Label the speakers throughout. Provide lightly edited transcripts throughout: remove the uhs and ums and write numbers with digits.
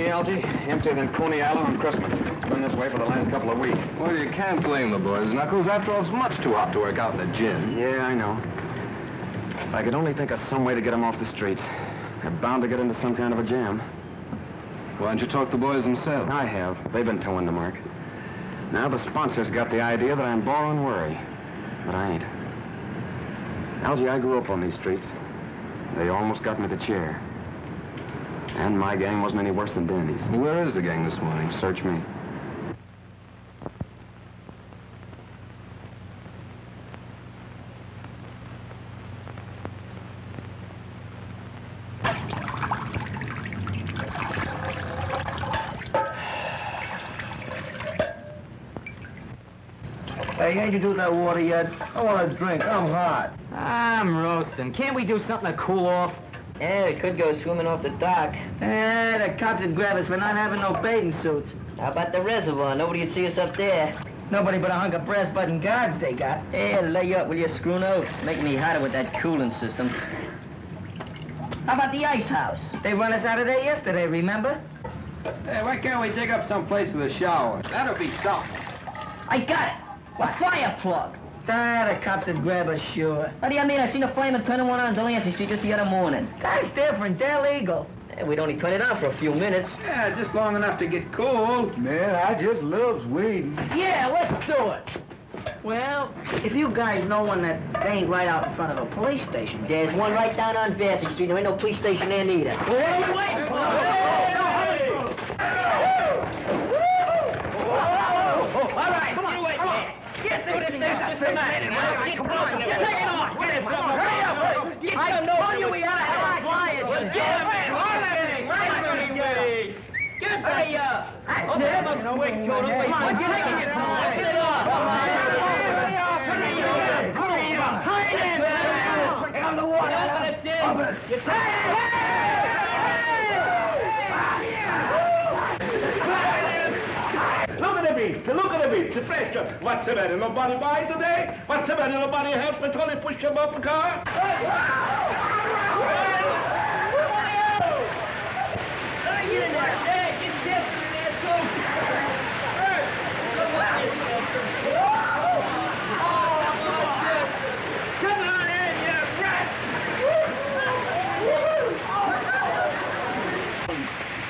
Speaker 1: see, Algie? Emptier than Coney Island on Christmas. It's been this way for the last couple of weeks.
Speaker 2: Well, you can't blame the boys, Knuckles. After all, it's much too hot to work out in the gin.
Speaker 1: Yeah, I know. If I could only think of some way to get them off the streets. They're bound to get into some kind of a jam.
Speaker 2: Why don't you talk to the boys themselves?
Speaker 1: I have. They've been towing the mark. Now the sponsors got the idea that I'm borrowing worry. But I ain't. Algie, I grew up on these streets. They almost got me the chair. And my gang wasn't any worse than Danny's.
Speaker 2: Where is the gang this morning?
Speaker 1: Search me.
Speaker 3: Hey, ain't you do that water yet? I want a drink. I'm hot.
Speaker 4: I'm roasting. Can't we do something to cool off?
Speaker 5: Yeah, we could go swimming off the dock.
Speaker 3: The cops would grab us for not having no bathing suits.
Speaker 5: How about the reservoir? Nobody'd see us up there.
Speaker 3: Nobody but a hunk of brass button guards they got.
Speaker 5: Hey, lay up, will you, screw nose? Making me hotter with that cooling system. How about the ice house?
Speaker 3: They run us out of there yesterday, remember?
Speaker 6: Hey, why can't we dig up some place for the shower? That'll be something.
Speaker 5: I got it! What? Fire plug!
Speaker 3: The cops would grab us, sure.
Speaker 5: What do you mean? I seen a fireman turning one on Delancey Street just the other morning.
Speaker 3: That's different. They're legal.
Speaker 5: Yeah, we'd only turn it on for a few minutes.
Speaker 6: Yeah, just long enough to get cool.
Speaker 3: Man, I just loves weed.
Speaker 5: Yeah, let's do it!
Speaker 3: Well, if you guys know one that ain't right out in front of a police station.
Speaker 5: There's one right down on Bassett Street. There ain't no police station there neither.
Speaker 3: Wait!
Speaker 4: All right, come on, come on. Get this thing systematic. Get it off. Get it. Hurry up. I told you we had to have flyers. Yeah, man. Get it. Hey, I'll have a quick total. Come on, taking it. Get it off. Get on the water. Open it, Dick. Open it.
Speaker 6: Look at the beach, the pressure. What's the matter? Nobody buy today? What's the matter? Nobody help me till they push him up the car?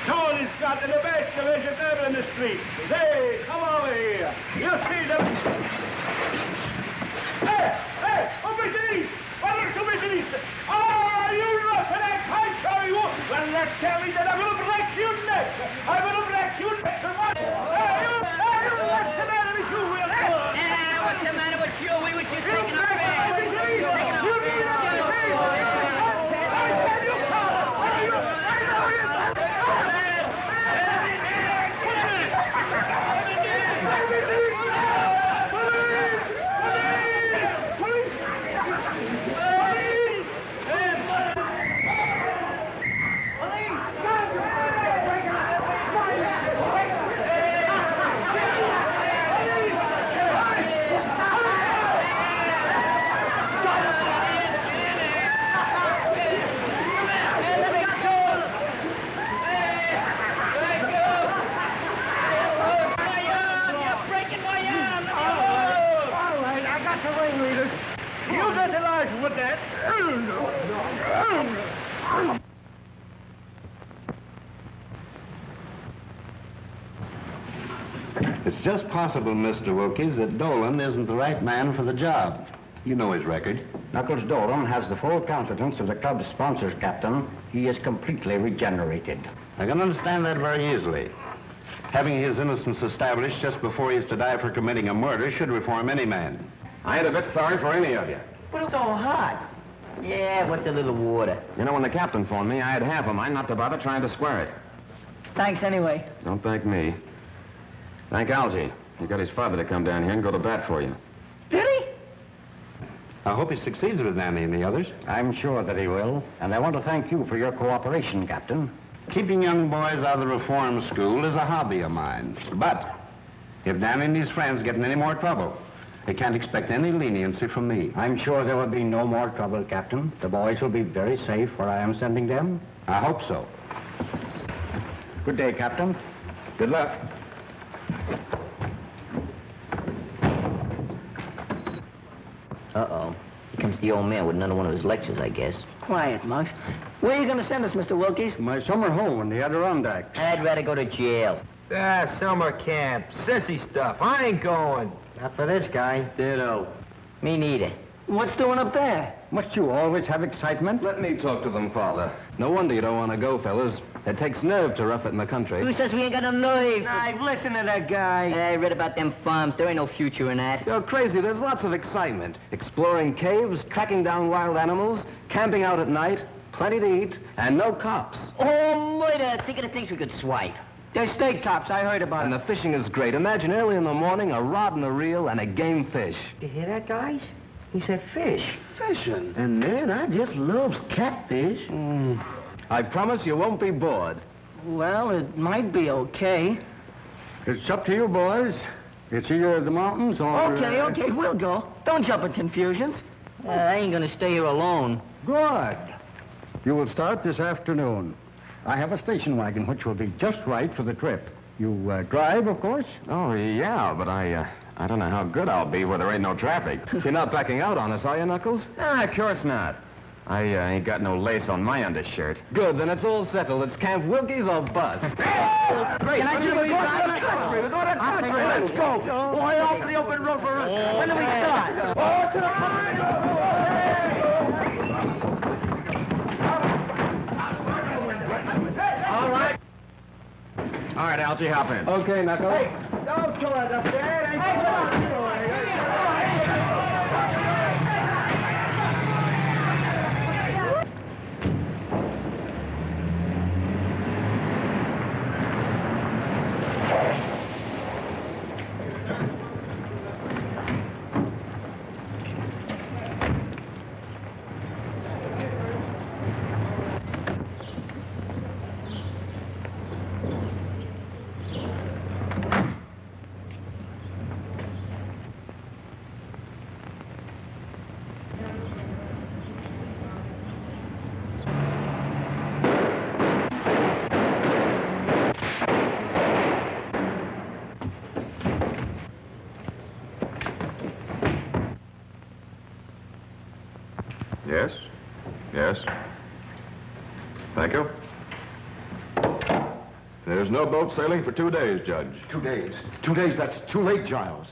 Speaker 6: Tony's got the best delicious ever in the street. Hey, come over here. You see them? Hey, over to east. Over to east. Oh, you rough and I show you. Well, let's tell me that I'm going to break your neck. I'm going to break your neck. Hey, what's the matter with you, Will?
Speaker 4: Yeah, what's the matter with you? We were just taking our
Speaker 6: with that.
Speaker 7: It's just possible, Mr. Wilkes, that Dolan isn't the right man for the job. You know his record.
Speaker 1: Knuckles Dolan has the full confidence of the club's sponsors, Captain. He is completely regenerated.
Speaker 7: I can understand that very easily. Having his innocence established just before he is to die for committing a murder should reform any man.
Speaker 1: I ain't a bit sorry for any of you.
Speaker 5: But it's so hot. Yeah, what's a little water?
Speaker 1: You know, when the captain phoned me, I had half of mine not to bother trying to square it.
Speaker 3: Thanks anyway.
Speaker 1: Don't thank me. Thank Algie. He got his father to come down here and go to bat for you.
Speaker 3: Did he?
Speaker 7: I hope he succeeds with Nanny and the others.
Speaker 1: I'm sure that he will. And I want to thank you for your cooperation, Captain.
Speaker 7: Keeping young boys out of the reform school is a hobby of mine. But if Nanny and his friends get in any more trouble, they can't expect any leniency from me.
Speaker 1: I'm sure there will be no more trouble, Captain. The boys will be very safe where I am sending them.
Speaker 7: I hope so.
Speaker 1: Good day, Captain.
Speaker 2: Good luck.
Speaker 5: Uh-oh. Here comes the old man with another one of his lectures, I guess.
Speaker 3: Quiet, Monks. Where are you going to send us, Mr. Wilkies?
Speaker 1: My summer home in the Adirondacks.
Speaker 5: I'd rather go to jail.
Speaker 4: Summer camp. Sissy stuff. I ain't going.
Speaker 1: Not for this guy.
Speaker 3: Ditto.
Speaker 5: Me neither.
Speaker 3: What's doing up there?
Speaker 1: Must you always have excitement?
Speaker 2: Let me talk to them, Father. No wonder you don't want to go, fellas. It takes nerve to rough it in the country.
Speaker 5: Who says we ain't got no nerve?
Speaker 3: I've listened to that guy.
Speaker 5: I read about them farms. There ain't no future in that.
Speaker 2: You're crazy. There's lots of excitement. Exploring caves, tracking down wild animals, camping out at night, plenty to eat, and no cops.
Speaker 5: Oh, murder! Think of the things we could swipe.
Speaker 3: They're state cops. I heard about
Speaker 2: And
Speaker 3: it.
Speaker 2: the fishing is great. Imagine early in the morning, a rod and a reel and a game fish.
Speaker 3: You hear that, guys? He said fish.
Speaker 2: Fishing?
Speaker 3: And man, I just loves catfish.
Speaker 2: I promise you won't be bored.
Speaker 3: Well, it might be okay.
Speaker 1: It's up to you, boys. It's either the mountains or...
Speaker 3: Okay, we'll go. Don't jump in confusions.
Speaker 5: I ain't gonna stay here alone.
Speaker 1: Good. You will start this afternoon. I have a station wagon which will be just right for the trip. You drive, of course?
Speaker 2: Oh, yeah, but I don't know how good I'll be where there ain't no traffic. You're not backing out on us, are you, Knuckles?
Speaker 1: Of course not. I ain't got no lace on my undershirt.
Speaker 2: Good, then it's all settled. It's Camp Wilkies or bust.
Speaker 3: Can I see what you got?
Speaker 2: We're going to country.
Speaker 3: Let's go. Boy, off to the open road for us. When do we start? Oh, to the
Speaker 1: All right, Algie, hop in.
Speaker 2: Okay, Knuckles.
Speaker 3: Don't kill us up there.
Speaker 2: Yes? Yes? Thank you. There's no boat sailing for 2 days, Judge.
Speaker 1: 2 days. 2 days, that's too late, Giles.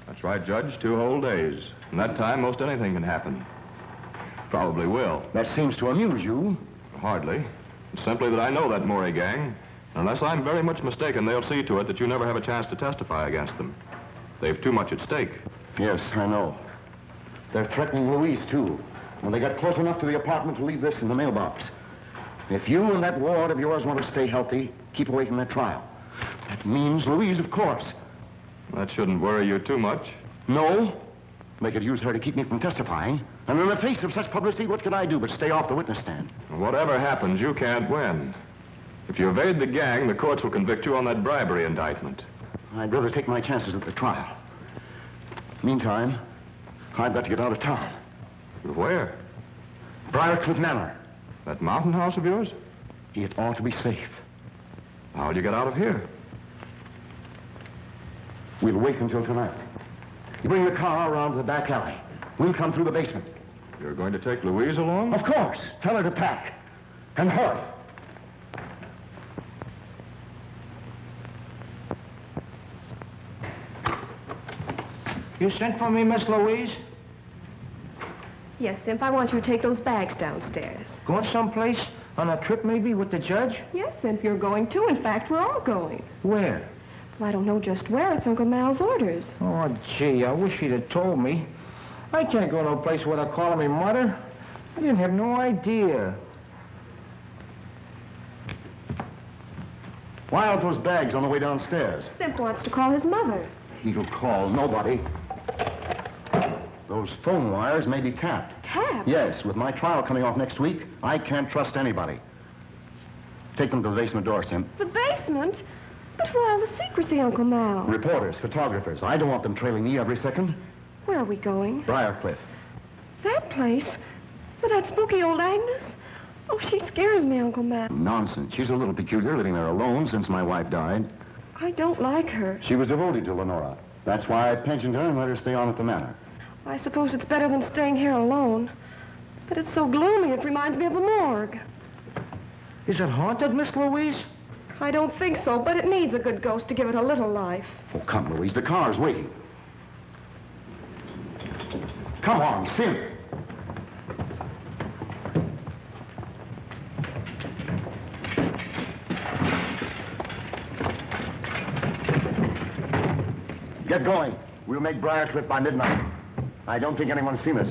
Speaker 2: That's right, Judge. 2 whole days. In that time, most anything can happen. Probably will.
Speaker 1: That seems to amuse you.
Speaker 2: Hardly. It's simply that I know that Murray gang. Unless I'm very much mistaken, they'll see to it that you never have a chance to testify against them. They've too much at stake.
Speaker 1: Yes, I know. They're threatening Louise, too. When they got close enough to the apartment to leave this in the mailbox. If you and that ward of yours want to stay healthy, keep away from that trial. That means Louise, of course.
Speaker 2: That shouldn't worry you too much.
Speaker 1: No. They could use her to keep me from testifying. And in the face of such publicity, what could I do but stay off the witness stand?
Speaker 2: Whatever happens, you can't win. If you evade the gang, the courts will convict you on that bribery indictment.
Speaker 1: I'd rather take my chances at the trial. Meantime, I've got to get out of town.
Speaker 2: Where?
Speaker 1: Briarcliff Manor.
Speaker 2: That mountain house of yours?
Speaker 1: It ought to be safe.
Speaker 2: How'd you get out of here?
Speaker 1: We'll wait until tonight. You bring the car around to the back alley. We'll come through the basement.
Speaker 2: You're going to take Louise along?
Speaker 1: Of course. Tell her to pack. And hurry.
Speaker 4: You sent for me, Miss Louise?
Speaker 8: Yes, Simp, I want you to take those bags downstairs.
Speaker 4: Going someplace? On a trip, maybe, with the judge?
Speaker 8: Yes, Simp, you're going too. In fact, we're all going.
Speaker 4: Where?
Speaker 8: Well, I don't know just where. It's Uncle Mal's orders.
Speaker 4: Oh, gee, I wish he'd have told me. I can't go to a place where they're calling me mother. I didn't have no idea.
Speaker 1: Why aren't those bags on the way downstairs?
Speaker 8: Simp wants to call his mother.
Speaker 1: He'll call nobody. Those phone wires may be tapped.
Speaker 8: Tapped?
Speaker 1: Yes, with my trial coming off next week, I can't trust anybody. Take them to the basement door, Simp.
Speaker 8: The basement? But why all the secrecy, Uncle Mal?
Speaker 1: Reporters, photographers. I don't want them trailing me every second.
Speaker 8: Where are we going?
Speaker 1: Briarcliff.
Speaker 8: That place? With that spooky old Agnes? Oh, she scares me, Uncle Matt.
Speaker 9: Nonsense. She's a little peculiar, living there alone since my wife died.
Speaker 8: I don't like her.
Speaker 9: She was devoted to Lenora. That's why I pensioned her and let her stay on at the manor.
Speaker 8: I suppose it's better than staying here alone. But it's so gloomy, it reminds me of a morgue.
Speaker 3: Is it haunted, Miss Louise?
Speaker 8: I don't think so, but it needs a good ghost to give it a little life.
Speaker 9: Oh, come, Louise. The car's waiting. Come on, Sim. Get going. We'll make Briarcliff by midnight. I don't think anyone's seen us.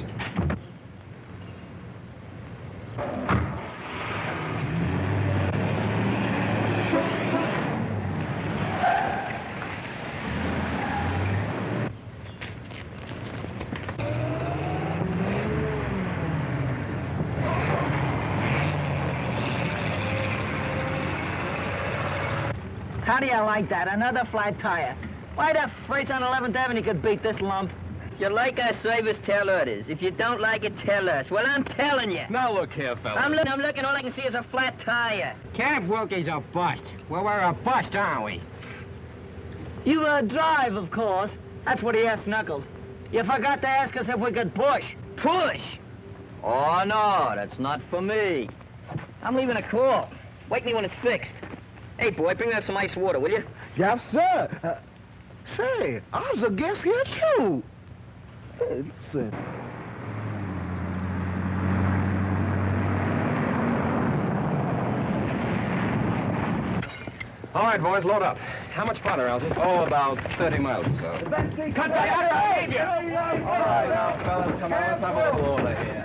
Speaker 5: How do you like that? Another flat tire. Why the freights on 11th Avenue could beat this lump?
Speaker 10: If you like our service, tell others. If you don't like it, tell us. Well, I'm telling you.
Speaker 11: Now look here, fellas.
Speaker 10: I'm looking, all I can see is a flat tire.
Speaker 3: Camp Wilkie's a bust. Well, we're a bust, aren't we?
Speaker 5: You drive, of course. That's what he asked Knuckles. You forgot to ask us if we could push.
Speaker 10: Push? Oh, no, that's not for me. I'm leaving a call. Wake me when it's fixed. Hey, boy, bring me up some ice water, will you?
Speaker 3: Yes, sir. Say, I was a guest here, too.
Speaker 11: All right, boys, load up. How much farther, Algy? Oh, about 30 miles or so.
Speaker 3: The best thing...
Speaker 11: Cut back out behavior! All right, now, fellas, come on, let's have a little order here.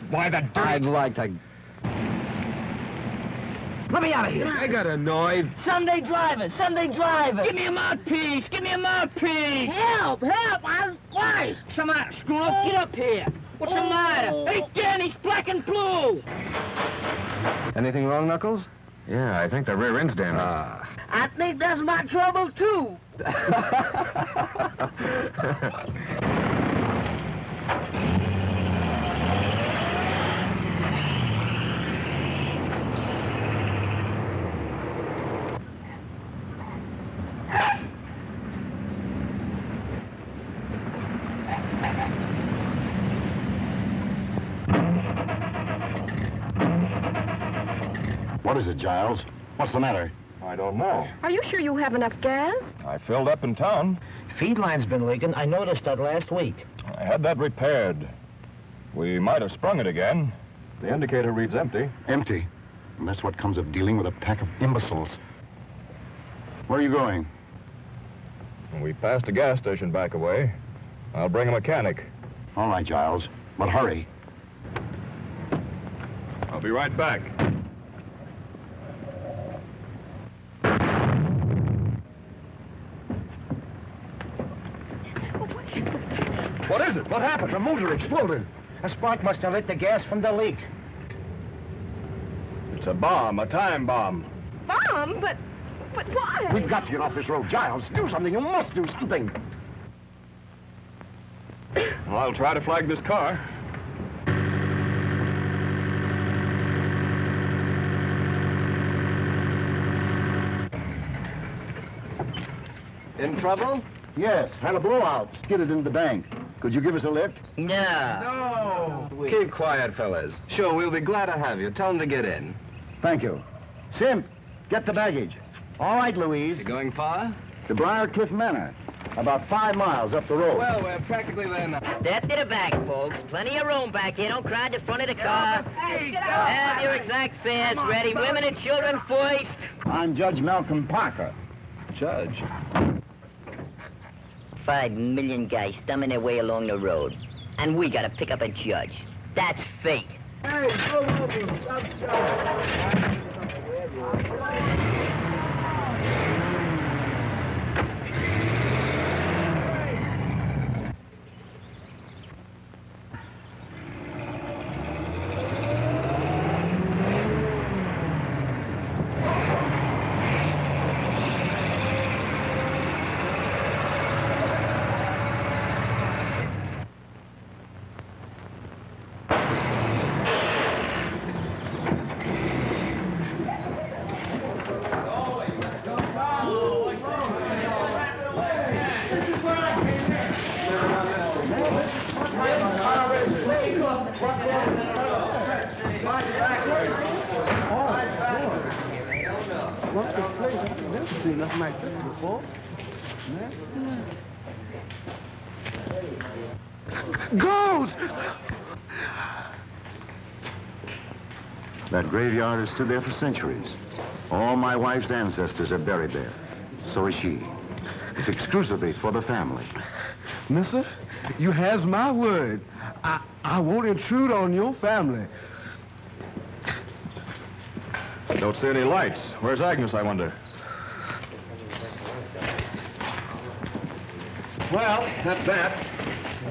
Speaker 3: Why, the dirt...
Speaker 11: I'd like to...
Speaker 3: Let me out of here. I got annoyed.
Speaker 5: Sunday drivers, Sunday drivers.
Speaker 10: Give me a mouthpiece! Give me a mouthpiece!
Speaker 5: Help, I was squashed.
Speaker 10: Come on, screw up, get up here. What's the matter? Hey, Dan, he's black and blue.
Speaker 11: Anything wrong, Knuckles?
Speaker 1: Yeah, I think the rear end's damaged.
Speaker 5: I think that's my trouble, too.
Speaker 9: What is it, Giles? What's the matter?
Speaker 2: I don't know.
Speaker 8: Are you sure you have enough gas?
Speaker 2: I filled up in town.
Speaker 3: Feed line's been leaking. I noticed that last week.
Speaker 2: I had that repaired. We might have sprung it again. The indicator reads empty.
Speaker 9: Empty. And that's what comes of dealing with a pack of imbeciles. Where are you going?
Speaker 2: We passed a gas station back away. I'll bring a mechanic.
Speaker 9: All right, Giles. But hurry.
Speaker 2: I'll be right back.
Speaker 3: What is it? What happened? The motor exploded. A spark must have lit the gas from the leak.
Speaker 2: It's a bomb, a time bomb.
Speaker 8: Mom, but why?
Speaker 9: We've got to get off this road. Giles, do something. You must do something.
Speaker 2: Well, I'll try to flag this car.
Speaker 11: In trouble?
Speaker 9: Yes, had a blowout. Skidded into the bank. Could you give us a lift?
Speaker 10: No.
Speaker 11: No. Keep quiet, fellas. Sure, we'll be glad to have you. Tell them to get in.
Speaker 9: Thank you. Simp, get the baggage. All right, Louise.
Speaker 11: You going far?
Speaker 9: To Briarcliff Manor. About 5 miles up the road.
Speaker 11: Well, we're practically there now.
Speaker 10: Step to the back, folks. Plenty of room back here. Don't crowd the front of the car. Have your exact fares ready. Women and children first.
Speaker 9: I'm Judge Malcolm Parker.
Speaker 11: Judge.
Speaker 10: 5 million guys stumbling their way along the road. And we gotta pick up a judge. That's fate.
Speaker 3: Hey, go over. What's the place? I've never seen nothing like this before. Ghost!
Speaker 9: That graveyard has stood there for centuries. All my wife's ancestors are buried there. So is she. It's exclusively for the family.
Speaker 3: Mister, you has my word. I won't intrude on your family.
Speaker 2: Don't see any lights. Where's Agnes, I wonder?
Speaker 11: Well, that's that.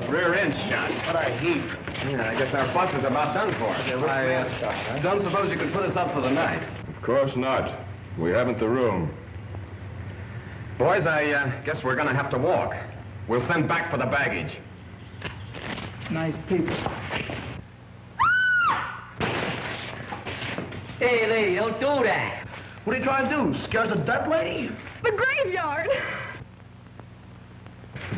Speaker 11: Rear end shot. What a heap. Yeah, I guess our bus is about done for. I don't suppose you could put us up for the night.
Speaker 2: Of course not. We haven't the room.
Speaker 11: Boys, I guess we're gonna have to walk. We'll send back for the baggage.
Speaker 3: Nice people.
Speaker 10: Hey, lady, don't do that.
Speaker 3: What are you trying to do? Scares the dead lady?
Speaker 8: The graveyard.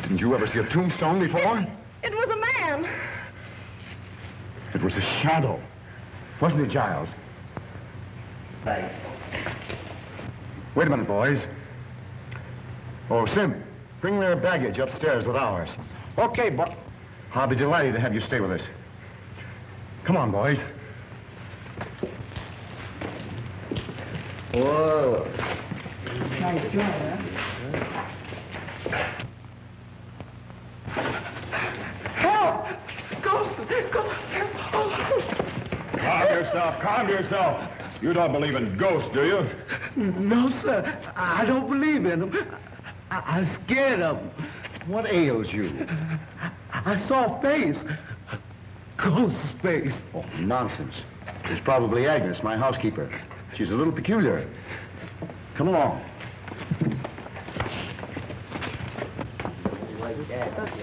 Speaker 9: Didn't you ever see a tombstone before?
Speaker 8: It was a man.
Speaker 9: It was a shadow. Wasn't it, Giles?
Speaker 10: Right.
Speaker 9: Wait a minute, boys. Oh, Sim, bring their baggage upstairs with ours.
Speaker 3: Okay, but...
Speaker 9: I'll be delighted to have you stay with us. Come on, boys.
Speaker 10: Whoa.
Speaker 3: Nice job, huh? Help! Ghost!
Speaker 2: Calm yourself, calm yourself. You don't believe in ghosts, do you?
Speaker 3: No, sir. I don't believe in them. I'm scared of them.
Speaker 9: What ails you?
Speaker 3: I saw a face. A ghost's face.
Speaker 9: Oh, nonsense. It's probably Agnes, my housekeeper. She's a little peculiar. Come along.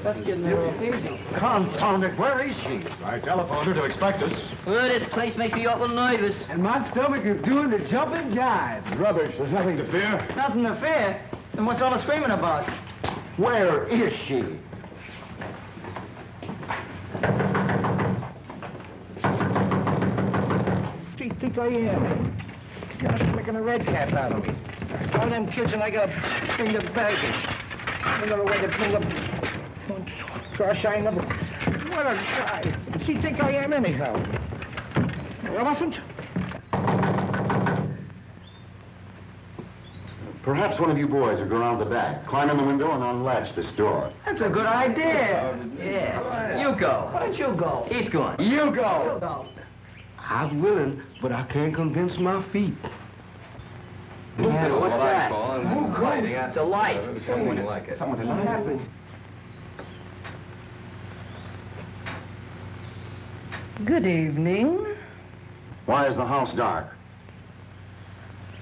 Speaker 3: That's getting a little easy.
Speaker 9: Confound it, where is she?
Speaker 2: I telephoned her to expect us.
Speaker 10: Well, this place makes me awful nervous.
Speaker 3: And my stomach is doing the jumping jive.
Speaker 2: Rubbish, there's nothing to fear.
Speaker 10: Nothing to fear. And what's all the screaming about?
Speaker 9: Where is she?
Speaker 3: What do you think I am? You're making a red cap out of me. All them kids and I gotta bring the baggage. Another way to bring them. Gosh, I never... What a guy. What's he think I am anyhow? An elephant?
Speaker 9: Perhaps one of you boys will go around the back, climb in the window, and unlatch this door.
Speaker 10: That's a good idea. Yeah. You go.
Speaker 3: Why don't you go?
Speaker 10: He's going.
Speaker 3: You go. I'm willing, but I can't convince my feet.
Speaker 10: What's that? It's a light.
Speaker 11: Someone like it.
Speaker 3: What happened?
Speaker 12: Good evening.
Speaker 9: Why is the house dark?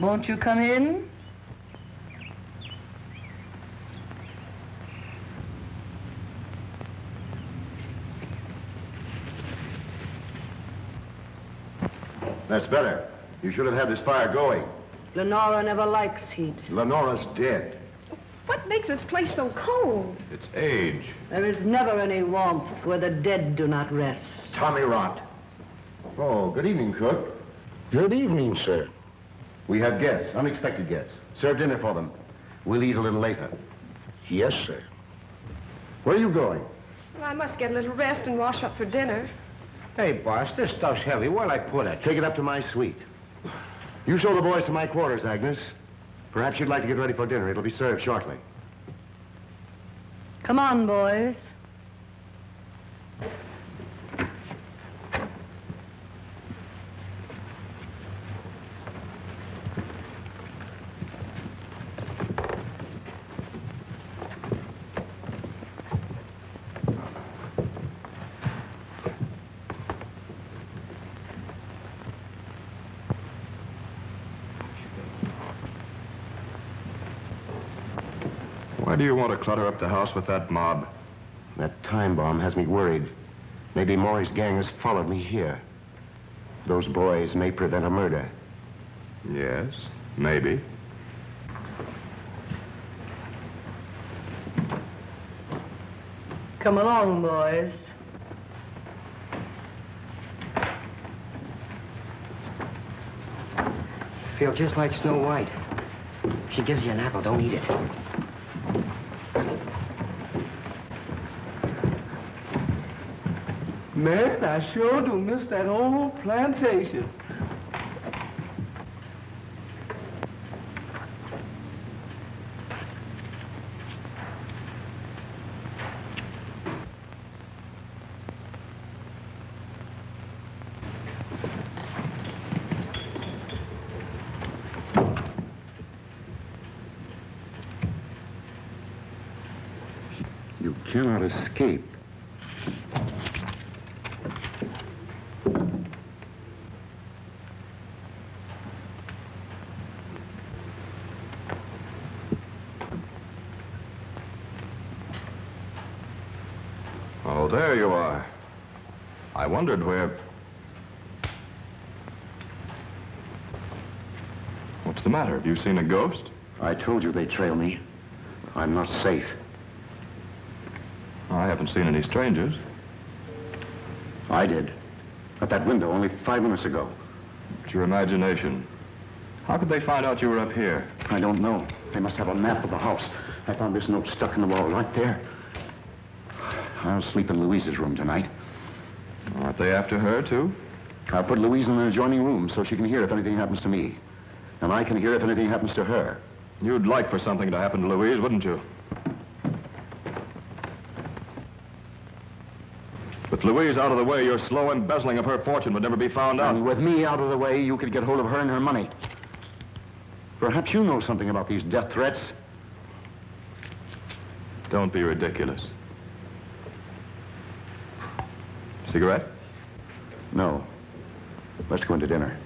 Speaker 12: Won't you come in?
Speaker 9: That's better. You should have had this fire going.
Speaker 12: Lenora never likes heat.
Speaker 9: Lenora's dead.
Speaker 8: What makes this place so cold?
Speaker 2: It's age.
Speaker 12: There is never any warmth where the dead do not rest.
Speaker 9: Tommy rot. Oh, good evening, cook.
Speaker 3: Good evening, sir.
Speaker 9: We have guests, unexpected guests. Serve dinner for them. We'll eat a little later.
Speaker 3: Yes, sir.
Speaker 9: Where are you going?
Speaker 8: Well, I must get a little rest and wash up for dinner.
Speaker 3: Hey, boss, this stuff's heavy. Where'll I put it?
Speaker 9: Take it up to my suite. You show the boys to my quarters, Agnes. Perhaps you'd like to get ready for dinner. It'll be served shortly.
Speaker 12: Come on, boys.
Speaker 2: do you want to clutter up the house with that mob?
Speaker 9: That time bomb has me worried. Maybe Maury's gang has followed me here. Those boys may prevent a murder.
Speaker 2: Yes, maybe.
Speaker 12: Come along, boys.
Speaker 3: Feel just like Snow White. If she gives you an apple, don't eat it.
Speaker 6: Man, I sure do miss that old plantation.
Speaker 9: You cannot escape.
Speaker 2: Oh, there you are. I wondered where... What's the matter? Have you seen a ghost?
Speaker 9: I told you they'd trail me. I'm not safe.
Speaker 2: I haven't seen any strangers.
Speaker 9: I did. At that window only 5 minutes ago.
Speaker 2: It's your imagination. How could they find out you were up here?
Speaker 9: I don't know. They must have a map of the house. I found this note stuck in the wall right there. I'll sleep in Louise's room tonight.
Speaker 2: Aren't they after her, too?
Speaker 9: I'll put Louise in an adjoining room so she can hear if anything happens to me. And I can hear if anything happens to her.
Speaker 2: You'd like for something to happen to Louise, wouldn't you? With Louise out of the way, your slow embezzling of her fortune would never be found out.
Speaker 9: And with me out of the way, you could get hold of her and her money. Perhaps you know something about these death threats.
Speaker 2: Don't be ridiculous. Cigarette?
Speaker 9: No. Let's go into dinner.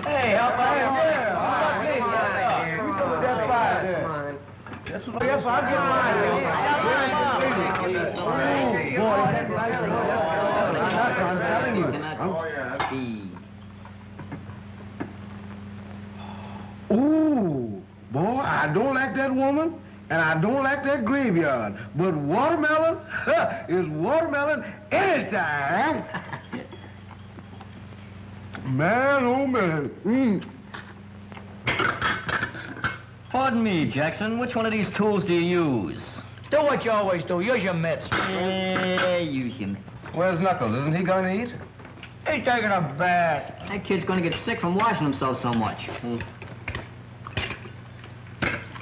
Speaker 3: Hey, help out here. Yes, I'll get mine. Boy, that's nice. I'm telling you. Ooh, boy, I don't like that woman, and I don't like that graveyard. But watermelon is watermelon anytime. Man, oh man.
Speaker 10: Pardon me, Jackson. Which one of these tools do you use?
Speaker 3: Do what you always do. Use your mitts.
Speaker 10: Use him.
Speaker 11: Where's Knuckles? Isn't he going to eat?
Speaker 3: He's taking a bath.
Speaker 10: That kid's gonna get sick from washing himself so much.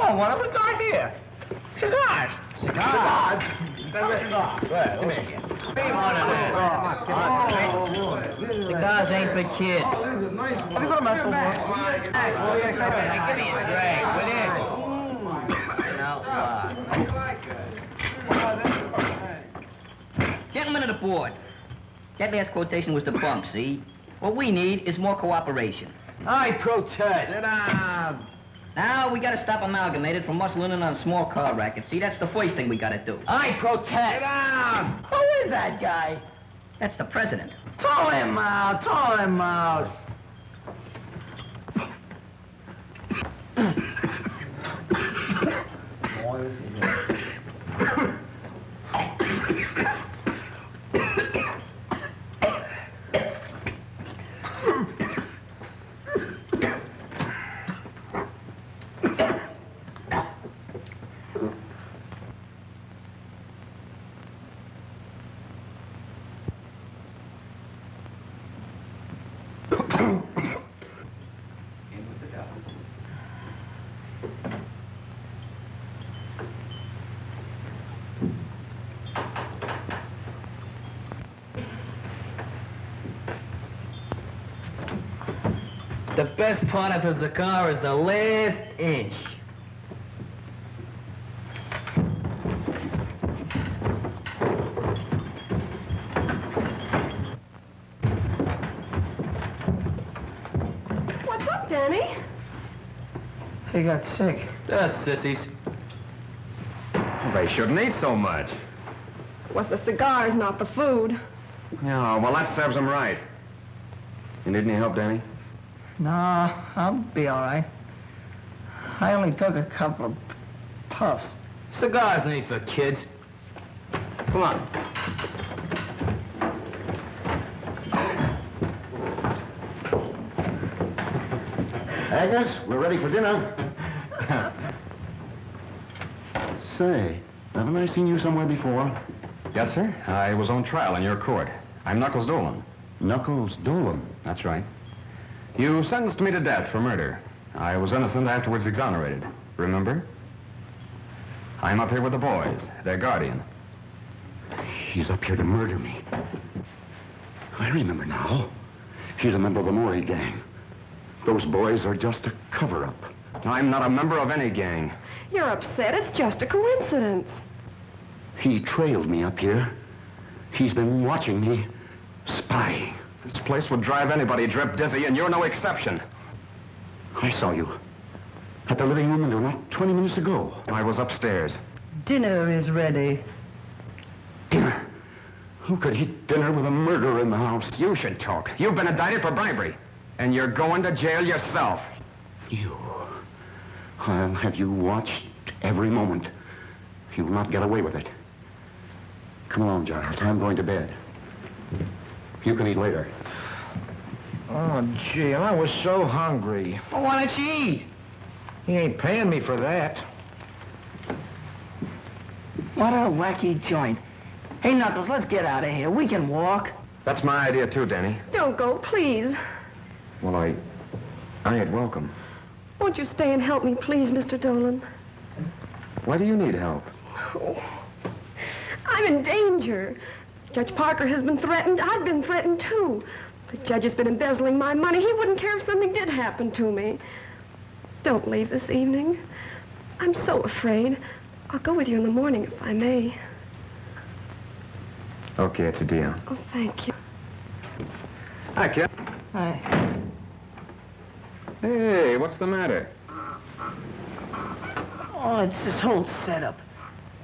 Speaker 3: Oh, what have we got here? Cigars. Cigars? Well, come here.
Speaker 10: Cigars ain't for kids.
Speaker 3: Have you got a mess over? Give me a drink, will you?
Speaker 10: Gentlemen of the board, that last quotation was the bunk, see? What we need is more cooperation.
Speaker 3: I protest. Sit down.
Speaker 10: Now, we gotta stop Amalgamated from muscling in on small car rackets. See, that's the first thing we gotta do.
Speaker 3: I protest. Sit down. Who is that guy?
Speaker 10: That's the president.
Speaker 3: Throw him out. Throw him out.
Speaker 10: The best part of the cigar is the last inch.
Speaker 8: What's up, Danny?
Speaker 3: He got sick.
Speaker 10: Sissies.
Speaker 11: They shouldn't eat so much.
Speaker 8: It was the cigars, not the food.
Speaker 11: Yeah, well, that serves them right.
Speaker 1: You need any help, Danny?
Speaker 3: No, I'll be all right. I only took a couple of puffs.
Speaker 10: Cigars ain't for kids.
Speaker 1: Come on.
Speaker 9: Agnes, we're ready for dinner. Say, haven't I seen you somewhere before?
Speaker 1: Yes, sir. I was on trial in your court. I'm Knuckles Dolan.
Speaker 9: Knuckles Dolan?
Speaker 1: That's right. You sentenced me to death for murder. I was innocent, afterwards exonerated. Remember? I'm up here with the boys, their guardian.
Speaker 9: He's up here to murder me. I remember now. He's a member of the Maury gang. Those boys are just a cover-up.
Speaker 1: I'm not a member of any gang.
Speaker 8: You're upset. It's just a coincidence.
Speaker 9: He trailed me up here. He's been watching me, spying.
Speaker 1: This place would drive anybody drip dizzy, and you're no exception.
Speaker 9: I saw you at the living room window not 20 minutes ago.
Speaker 1: I was upstairs.
Speaker 12: Dinner is ready.
Speaker 9: Dinner? Who could eat dinner with a murderer in the house?
Speaker 1: You should talk. You've been indicted for bribery, and you're going to jail yourself.
Speaker 9: You. I'll have you watched every moment. You'll not get away with it. Come along, Giles. I'm going to bed. You can eat later.
Speaker 3: Oh, gee, I was so hungry.
Speaker 10: Well, why don't you eat?
Speaker 3: He ain't paying me for that.
Speaker 12: What a wacky joint. Hey, Knuckles, let's get out of here. We can walk.
Speaker 1: That's my idea, too, Danny.
Speaker 8: Don't go, please.
Speaker 1: Well, I ain't welcome.
Speaker 8: Won't you stay and help me, please, Mr. Dolan?
Speaker 1: Why do you need help?
Speaker 8: Oh, I'm in danger. Judge Parker has been threatened. I've been threatened, too. The judge has been embezzling my money. He wouldn't care if something did happen to me. Don't leave this evening. I'm so afraid. I'll go with you in the morning, if I may.
Speaker 1: Okay, it's a deal.
Speaker 8: Oh, thank you.
Speaker 1: Hi, kid.
Speaker 12: Hi.
Speaker 1: Hey, what's the matter?
Speaker 12: Oh, it's this whole setup.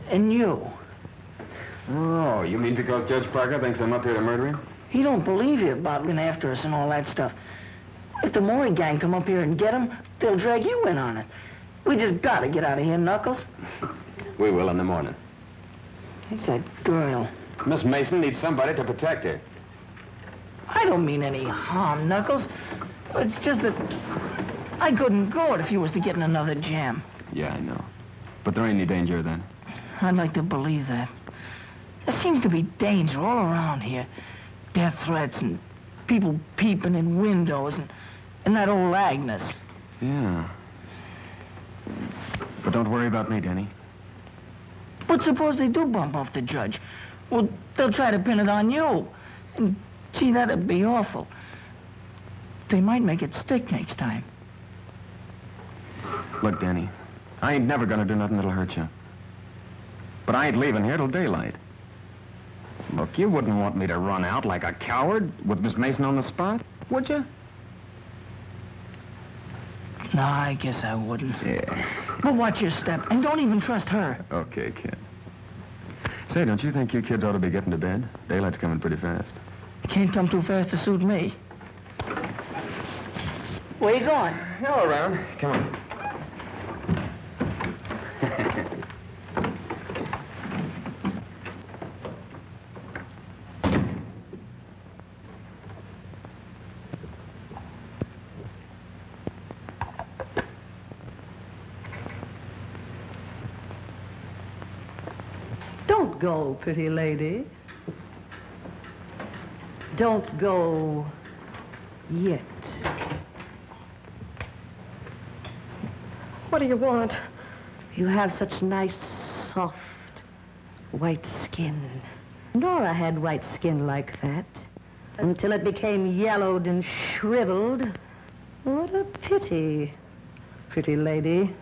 Speaker 12: And you.
Speaker 1: Oh, you mean because Judge Parker thinks I'm up here to murder him?
Speaker 12: He don't believe you about being after us and all that stuff. If the Maury gang come up here and get him, they'll drag you in on it. We just gotta get out of here, Knuckles.
Speaker 1: We will in the morning.
Speaker 12: It's that girl.
Speaker 1: Miss Mason needs somebody to protect her.
Speaker 12: I don't mean any harm, Knuckles. It's just that I couldn't go it if you was to get in another jam.
Speaker 1: Yeah, I know. But there ain't any danger then.
Speaker 12: I'd like to believe that. There seems to be danger all around here. Death threats and people peeping in windows and that old Agnes.
Speaker 1: Yeah. But don't worry about me, Danny.
Speaker 12: But suppose they do bump off the judge? Well, they'll try to pin it on you. And, gee, that'd be awful. They might make it stick next time.
Speaker 1: Look, Danny, I ain't never gonna do nothing that'll hurt you. But I ain't leaving here till daylight. Look, you wouldn't want me to run out like a coward with Miss Mason on the spot, would you?
Speaker 12: No, I guess I wouldn't.
Speaker 1: Yeah.
Speaker 12: But watch your step, and don't even trust her.
Speaker 1: Okay, kid. Say, don't you think you kids ought to be getting to bed? Daylight's coming pretty fast.
Speaker 12: Can't come too fast to suit me. Where you going?
Speaker 1: Go around. Come on.
Speaker 12: Don't go, pretty lady. Don't go yet.
Speaker 8: What do you want?
Speaker 12: You have such nice, soft, white skin. Nora had white skin like that until it became yellowed and shriveled.
Speaker 13: What a pity, pretty lady,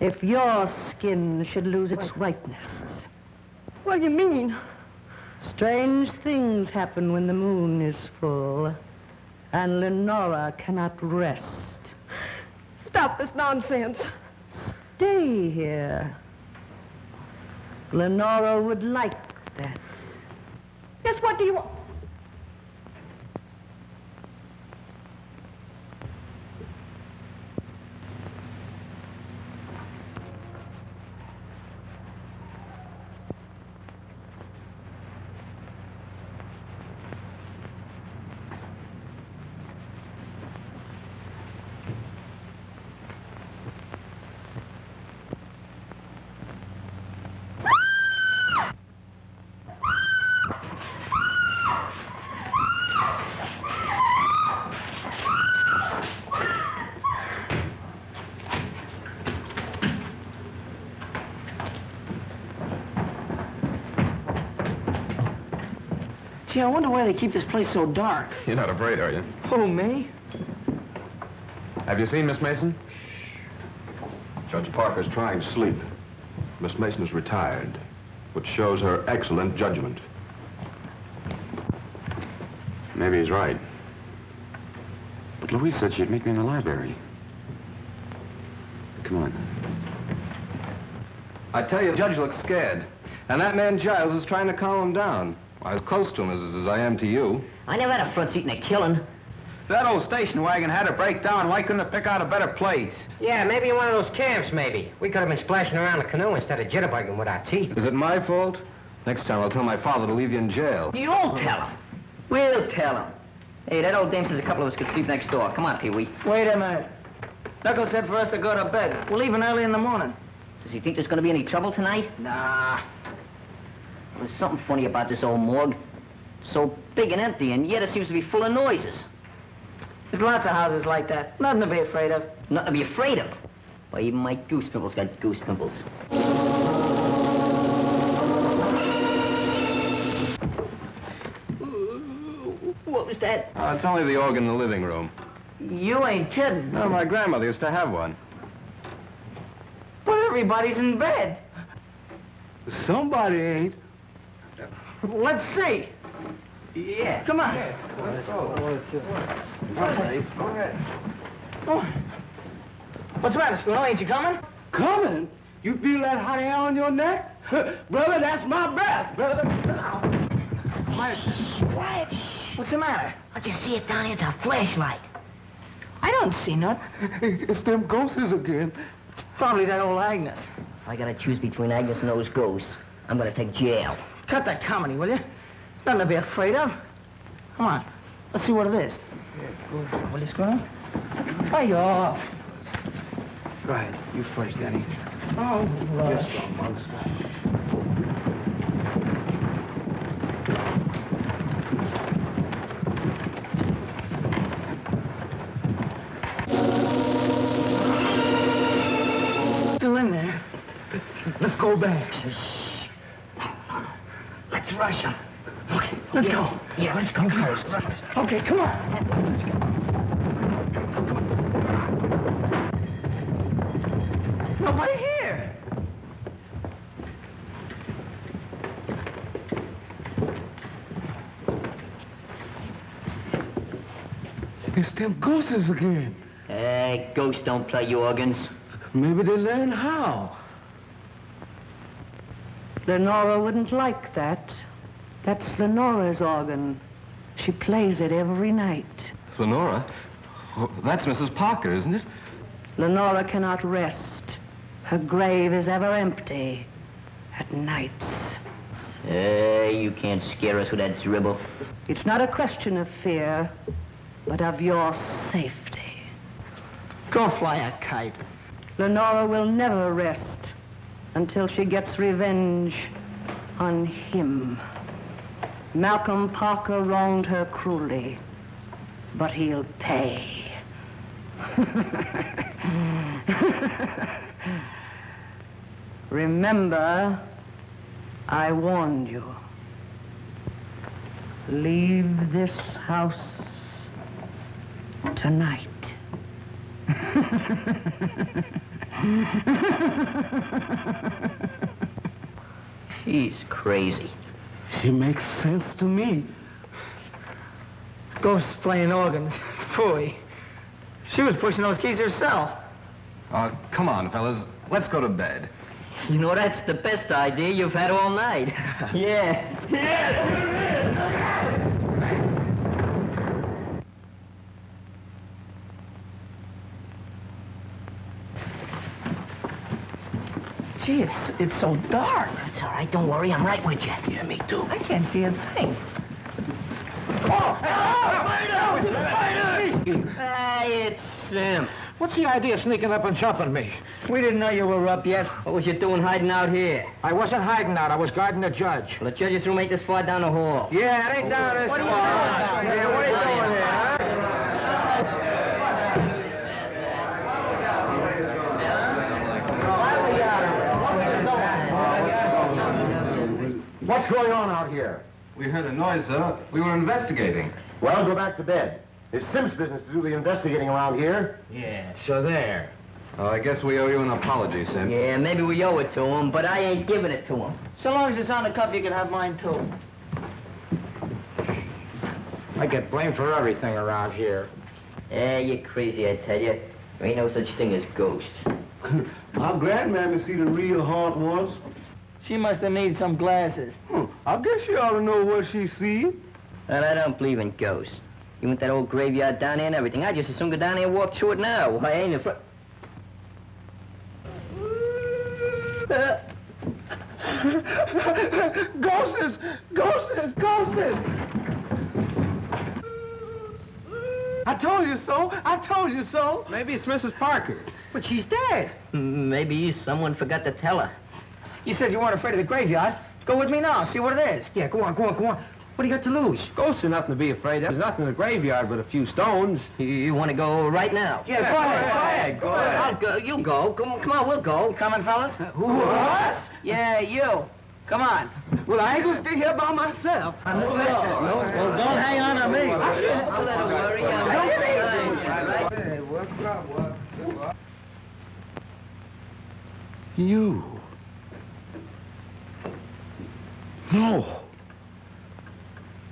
Speaker 13: if your skin should lose its whiteness.
Speaker 8: What do you mean?
Speaker 13: Strange things happen when the moon is full, and Lenora cannot rest.
Speaker 8: Stop this nonsense.
Speaker 13: Stay here. Lenora would like that.
Speaker 8: Yes, what do you want?
Speaker 12: Gee, I wonder why they keep this place so dark.
Speaker 11: You're not afraid, are you?
Speaker 12: Who, me?
Speaker 11: Have you seen Miss Mason?
Speaker 2: Judge Parker's trying to sleep. Miss Mason is retired, which shows her excellent judgment.
Speaker 1: Maybe he's right. But Louise said she'd meet me in the library. Come on.
Speaker 11: I tell you, the judge looks scared. And that man Giles is trying to calm him down. I was close to him as I am to you.
Speaker 5: I never had a front seat in a killing.
Speaker 11: If that old station wagon had to break down, why couldn't it pick out a better place?
Speaker 3: Yeah, maybe in one of those camps, maybe. We could have been splashing around the canoe instead of jitterbugging with our teeth.
Speaker 11: Is it my fault? Next time I'll tell my father to leave you in jail.
Speaker 5: You'll tell him. We'll tell him. Hey, that old dame says a couple of us could sleep next door. Come on, Pee-wee.
Speaker 12: Wait a minute. Knuckles said for us to go to bed. We're leaving early in the morning.
Speaker 5: Does he think there's going to be any trouble tonight?
Speaker 12: Nah.
Speaker 5: There's something funny about this old morgue. So big and empty, and yet it seems to be full of noises.
Speaker 12: There's lots of houses like that. Nothing to be afraid of.
Speaker 5: Nothing to be afraid of. Why, even my goose pimples got goose pimples. What was that?
Speaker 11: Oh, it's only the organ in the living room.
Speaker 12: You ain't kidding.
Speaker 11: No, my grandmother used to have one.
Speaker 12: But everybody's in bed.
Speaker 11: Somebody ain't.
Speaker 12: Let's see.
Speaker 5: Yeah.
Speaker 12: Come on.
Speaker 11: Let's go. Go ahead.
Speaker 12: Oh. What's the matter, Squirrel? Ain't you coming?
Speaker 6: Coming? You feel that hot air on your neck? Brother, that's my breath, brother.
Speaker 12: Quiet. What's the matter?
Speaker 5: What you see it down here? It's a flashlight.
Speaker 12: I don't see nothing.
Speaker 6: It's them ghosts again.
Speaker 12: Probably that old Agnes.
Speaker 5: If I gotta choose between Agnes and those ghosts, I'm gonna take jail.
Speaker 12: Cut that comedy, will you? Nothing to be afraid of. Come on. Let's see what it is. Will you, Squirrel? Fire off.
Speaker 6: Go ahead. You first, Danny.
Speaker 12: Oh,
Speaker 6: Yes, strong monks.
Speaker 12: Still in there.
Speaker 6: Let's go back.
Speaker 12: Let's rush him. Okay, let's go.
Speaker 5: Yeah, let's go first.
Speaker 12: Okay, come on. Nobody here.
Speaker 6: It's them ghosts again.
Speaker 5: Hey, ghosts don't play organs.
Speaker 6: Maybe they learn how.
Speaker 13: Lenora wouldn't like that. That's Lenora's organ. She plays it every night.
Speaker 11: Lenora? Oh, that's Mrs. Parker, isn't it?
Speaker 13: Lenora cannot rest. Her grave is ever empty at nights.
Speaker 5: Hey, you can't scare us with that dribble.
Speaker 13: It's not a question of fear, but of your safety.
Speaker 12: Go fly a kite.
Speaker 13: Lenora will never rest until she gets revenge on him. Malcolm Parker wronged her cruelly, but he'll pay. Remember, I warned you. Leave this house tonight.
Speaker 5: She's crazy.
Speaker 3: She makes sense to me.
Speaker 12: Ghosts playing organs. Phooey. She was pushing those keys herself.
Speaker 11: Come on, fellas. Let's go to bed.
Speaker 5: You know, that's the best idea you've had all night. Yeah.
Speaker 12: Gee, it's so dark.
Speaker 5: That's all right. Don't worry. I'm right with you.
Speaker 12: Yeah, me too. I can't see a thing.
Speaker 5: It's Sim.
Speaker 3: What's the idea of sneaking up and jumping me?
Speaker 5: We didn't know you were up yet. What was you doing hiding out here?
Speaker 3: I wasn't hiding out. I was guarding the judge.
Speaker 5: Well, the judge's room ain't this far down the hall.
Speaker 3: Yeah, it ain't down this far. Yeah, what are you doing here, huh?
Speaker 9: What's going on out here?
Speaker 11: We heard a noise, sir. We were investigating.
Speaker 9: Well, go back to bed. It's Sim's business to do the investigating around here.
Speaker 3: Yeah, so there.
Speaker 11: Oh, I guess we owe you an apology, Sim.
Speaker 5: Yeah, maybe we owe it to him, but I ain't giving it to him.
Speaker 12: So long as it's on the cuff, you can have mine, too.
Speaker 3: I get blamed for everything around here.
Speaker 5: Yeah, you're crazy, I tell you. There ain't no such thing as ghosts.
Speaker 9: I'm glad Mammy see the real haunt was.
Speaker 12: She must have made some glasses.
Speaker 9: I guess she ought to know what she see.
Speaker 5: And I don't believe in ghosts. You want that old graveyard down there and everything. I just as soon go down there and walk through it now. I ain't afraid.
Speaker 3: Ghosts! Ghosts! Ghosts! I told you so! I told you so!
Speaker 11: Maybe it's Mrs. Parker.
Speaker 3: But she's dead.
Speaker 5: Maybe someone forgot to tell her.
Speaker 3: You said you weren't afraid of the graveyard. Go with me now, see what it is. Yeah, go on. What do you got to lose?
Speaker 11: Ghosts are nothing to be afraid of. There's nothing in the graveyard but a few stones.
Speaker 5: You want to go right now?
Speaker 3: Yeah, go ahead.
Speaker 11: Go ahead.
Speaker 5: I'll go. You go. Come on, we'll go.
Speaker 12: Coming, fellas?
Speaker 3: Who, us?
Speaker 12: Yeah, you. Come on.
Speaker 3: Well, I ain't gonna stay here by myself.
Speaker 12: Well, don't hang on to me.
Speaker 5: I'll let her worry.
Speaker 3: You. No.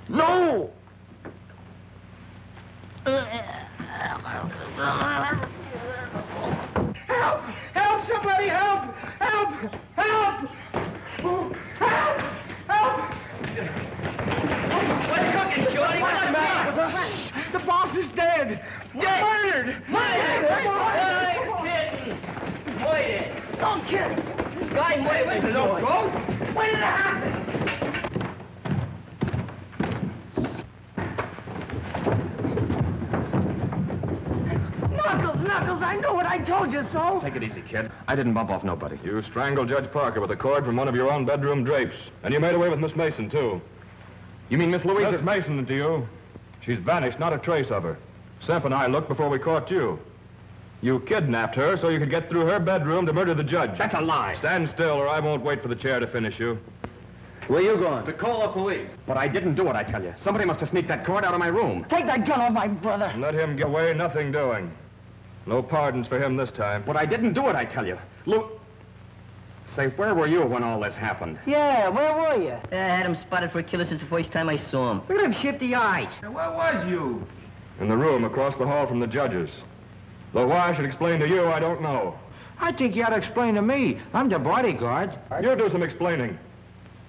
Speaker 3: No! Help! Help! Somebody help! Help! Help! Help! Help!
Speaker 4: What's cooking, Shorty? What's the matter?
Speaker 3: The boss is dead! Murdered!
Speaker 4: Wait. Don't kill him. Guy, wait. There's no ghost. When did it happen?
Speaker 3: Knuckles, I know it. I told you so.
Speaker 11: Take it easy, kid. I didn't bump off nobody.
Speaker 2: You strangled Judge Parker with a cord from one of your own bedroom drapes. And you made away with Miss Mason, too.
Speaker 11: You mean Miss Louise?
Speaker 2: Miss Mason, to you. She's vanished, not a trace of her. Semp and I looked before we caught you. You kidnapped her so you could get through her bedroom to murder the judge.
Speaker 11: That's a lie.
Speaker 2: Stand still, or I won't wait for the chair to finish you.
Speaker 11: Where you going? To call the police. But I didn't do it, I tell you. Somebody must have sneaked that cord out of my room.
Speaker 12: Take that gun off my brother.
Speaker 2: And let him get away, nothing doing. No pardons for him this time.
Speaker 11: But I didn't do it, I tell you. Look. Say, where were you when all this happened?
Speaker 12: Yeah, where were you?
Speaker 5: I had him spotted for a killer since the first time I saw him.
Speaker 3: Look at him shifty eyes.
Speaker 11: Where was you?
Speaker 2: In the room across the hall from the judges. Though why I should explain to you, I don't know.
Speaker 3: I think you ought to explain to me. I'm the bodyguard.
Speaker 2: You do some explaining.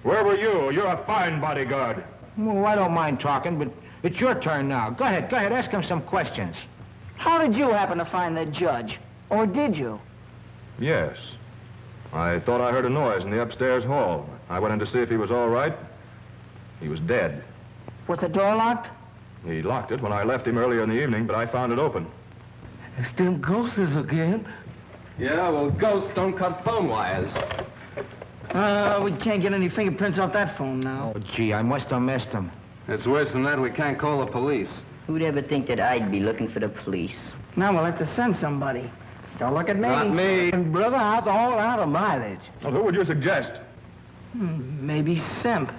Speaker 2: Where were you? You're a fine bodyguard.
Speaker 3: Well, I don't mind talking, but it's your turn now. Go ahead, ask him some questions.
Speaker 12: How did you happen to find the judge? Or did you?
Speaker 2: Yes. I thought I heard a noise in the upstairs hall. I went in to see if he was all right. He was dead.
Speaker 12: Was the door locked?
Speaker 2: He locked it when I left him earlier in the evening, but I found it open.
Speaker 3: It's them ghosts again.
Speaker 11: Yeah, well, ghosts don't cut phone wires.
Speaker 12: We can't get any fingerprints off that phone now.
Speaker 3: Oh, gee, I must have missed him.
Speaker 11: It's worse than that. We can't call the police.
Speaker 5: Who'd ever think that I'd be looking for the police?
Speaker 12: Now we'll have to send somebody. Don't look at me.
Speaker 11: Not me.
Speaker 3: And brother, I was all out of mileage.
Speaker 2: Well, who would you suggest?
Speaker 12: Maybe Simp.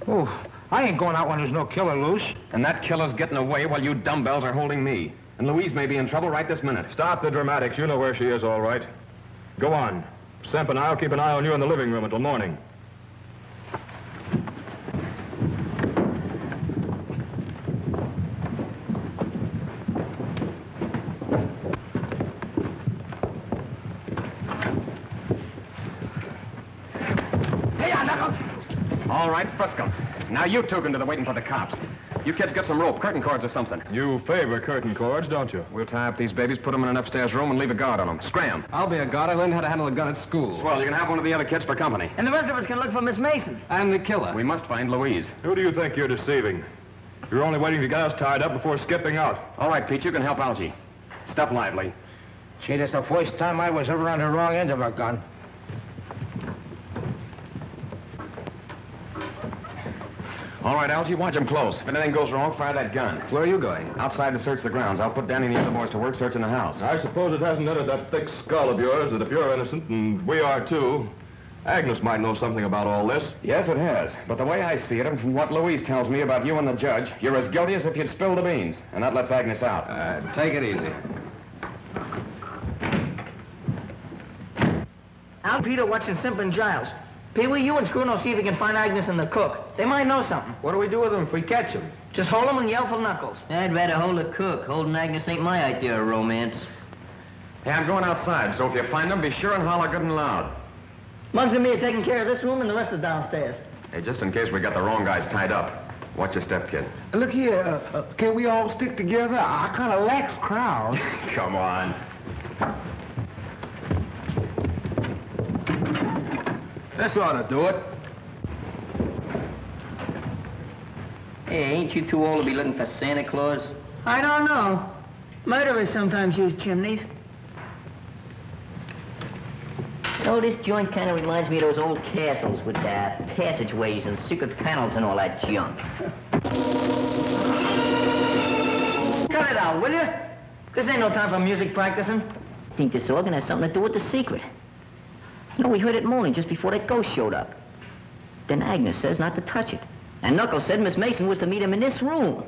Speaker 3: Oh, I ain't going out when there's no killer loose.
Speaker 11: And that killer's getting away while you dumbbells are holding me. And Louise may be in trouble right this minute.
Speaker 2: Stop the dramatics. You know where she is, all right. Go on. Semp and I'll keep an eye on you in the living room until morning.
Speaker 11: All right, Frisco. Now you two can do the waiting for the cops. You kids get some rope, curtain cords or something.
Speaker 2: You favor curtain cords, don't you?
Speaker 11: We'll tie up these babies, put them in an upstairs room, and leave a guard on them. Scram.
Speaker 14: I'll be a guard. I learned how to handle a gun at school.
Speaker 11: Well, you can have one of the other kids for company.
Speaker 10: And the rest of us can look for Miss Mason.
Speaker 14: I'm the killer.
Speaker 11: We must find Louise.
Speaker 2: Who do you think you're deceiving? You're only waiting to get us tied up before skipping out.
Speaker 11: All right, Pete, you can help Algie. Step lively.
Speaker 3: Gee, that's the first time I was ever on the wrong end of a gun.
Speaker 11: All right, Algie, watch him close. If anything goes wrong, fire that gun.
Speaker 14: Where are you going?
Speaker 11: Outside to search the grounds. I'll put Danny and the other boys to work searching the house.
Speaker 2: I suppose it hasn't entered that thick skull of yours that if you're innocent, and we are too, Agnes might know something about all this.
Speaker 11: Yes, it has. But the way I see it, and from what Louise tells me about you and the judge, you're as guilty as if you'd spilled the beans. And that lets Agnes out.
Speaker 14: Take it easy.
Speaker 10: I'm Peter watching Simp and Giles. Pee-wee, you and Scruno see if you can find Agnes and the cook. They might know something.
Speaker 14: What do we do with them if we catch them?
Speaker 10: Just hold them and yell for Knuckles.
Speaker 5: I'd rather hold the cook. Holding Agnes ain't my idea of romance.
Speaker 11: Hey, I'm going outside, so if you find them, be sure and holler good and loud.
Speaker 10: Muggs and me are taking care of this room and the rest are downstairs.
Speaker 11: Hey, just in case we got the wrong guys tied up. Watch your step, kid.
Speaker 3: Look here, can we all stick together? I kind of lax crowd.
Speaker 11: Come on.
Speaker 14: This ought to do it.
Speaker 5: Hey, ain't you too old to be looking for Santa Claus?
Speaker 12: I don't know. Murderers sometimes use chimneys.
Speaker 5: Oh, this joint kind of reminds me of those old castles with passageways and secret panels and all that junk.
Speaker 10: Cut it out, will you? This ain't no time for music practicing.
Speaker 5: I think this organ has something to do with the secret. You know, we heard it moaning just before that ghost showed up. Then Agnes says not to touch it. And Knuckles said Miss Mason was to meet him in this room.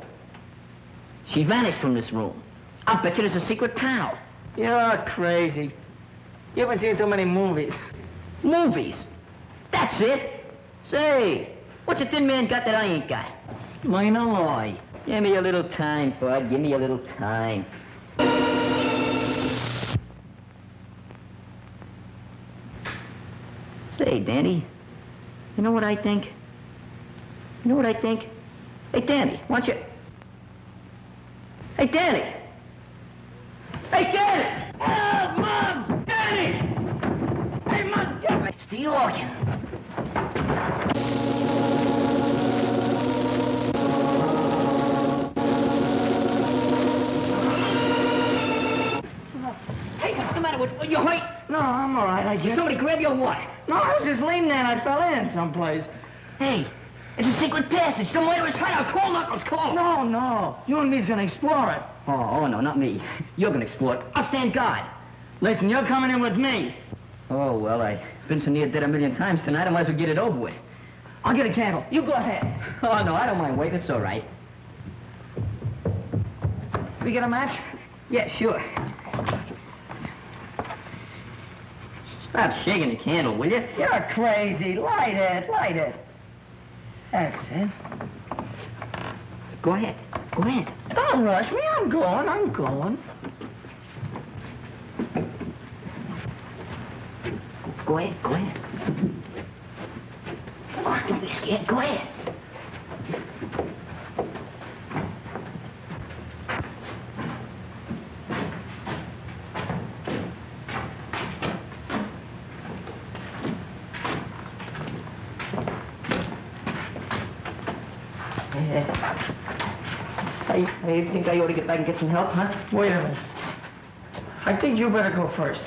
Speaker 5: She vanished from this room. I'll bet you there's a secret panel.
Speaker 10: You're crazy. You haven't seen too many movies.
Speaker 5: Movies? That's it. Say, what's a thin man got that I ain't got?
Speaker 10: Mine alloy.
Speaker 5: Give me a little time, bud. Give me a little time. Say, Danny, you know what I think? You know what I think? Hey, Danny, why don't you... Hey, Danny! Hey, Danny! Oh, Muggs! Danny! Hey, Muggs, get it! It's the organ. Hey, what's the matter with you? Hurt?
Speaker 10: No, I'm all right, I
Speaker 5: Did
Speaker 10: guess.
Speaker 5: somebody grab you or what?
Speaker 10: No, I was just leaning there and I fell in someplace.
Speaker 5: Hey, it's a secret passage. The murderer's hideout. Call Knuckles, call him.
Speaker 10: No. You and me's gonna explore it.
Speaker 5: Oh, no, not me. You're gonna explore it. I'll stand guard.
Speaker 10: Listen, you're coming in with me.
Speaker 5: Oh, well, I've been so near dead a million times tonight, I might as well get it over with.
Speaker 10: I'll get a candle. You go ahead.
Speaker 5: Oh, no, I don't mind waiting. It's all right.
Speaker 10: We get a match?
Speaker 5: Yeah, sure. Stop shaking the candle, will you?
Speaker 10: You're crazy. Light it, light it. That's it.
Speaker 5: Go ahead. Go ahead.
Speaker 10: Don't rush me. I'm going.
Speaker 5: Go ahead, go ahead. Come on, don't be scared. Go ahead. I think I ought to get back and get some help, huh?
Speaker 10: Wait a minute. I think you better go first.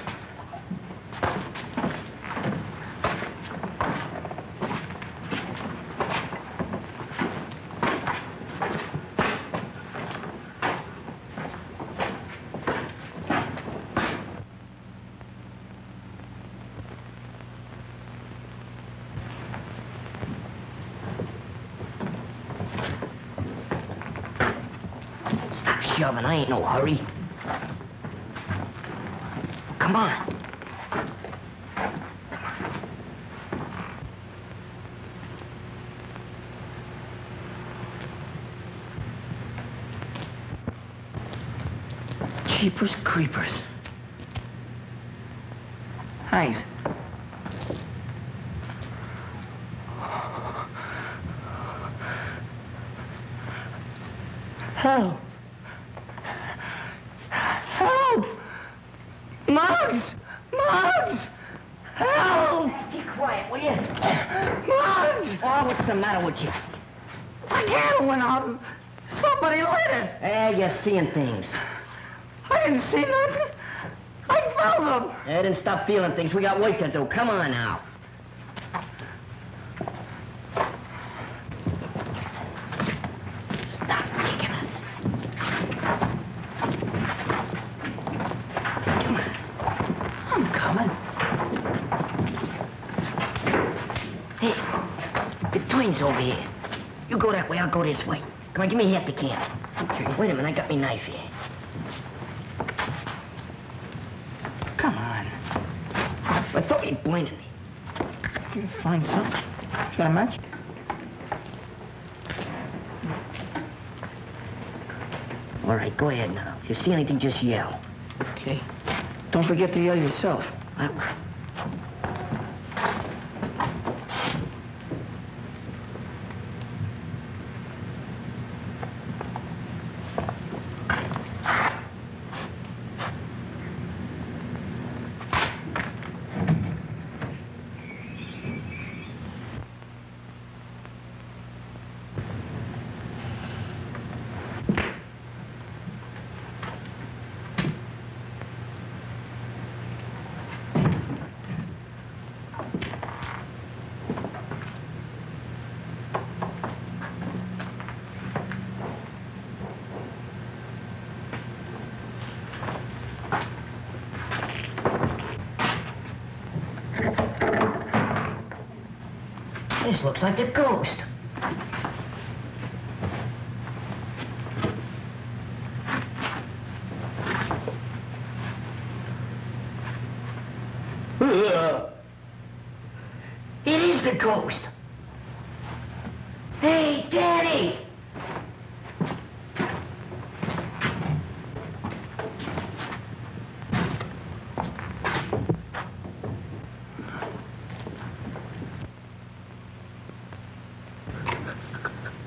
Speaker 5: shoving. I ain't no hurry. Come on. Jeepers creepers. Thanks. Help! Help! Muggs! Muggs! Help!
Speaker 10: Keep quiet, will you?
Speaker 5: Muggs!
Speaker 10: Oh, what's the matter with you?
Speaker 5: The candle went out. Somebody lit it.
Speaker 10: Hey, you're seeing things.
Speaker 5: I didn't see nothing. I felt them.
Speaker 10: Hey, then stop feeling things. We got work to do. Come on now.
Speaker 5: Stop kicking us. I'm coming. Hey, the twins over here. You go that way, I'll go this way. Come on, give me half the can. Okay. Wait a minute, I got my knife here. Come on. I thought you'd blinded me.
Speaker 12: You find some. Got a match?
Speaker 5: All right, go ahead now. If you see anything, just yell.
Speaker 12: Okay. Don't forget to yell yourself.
Speaker 5: This looks like a ghost. It is the ghost. Hey, Danny!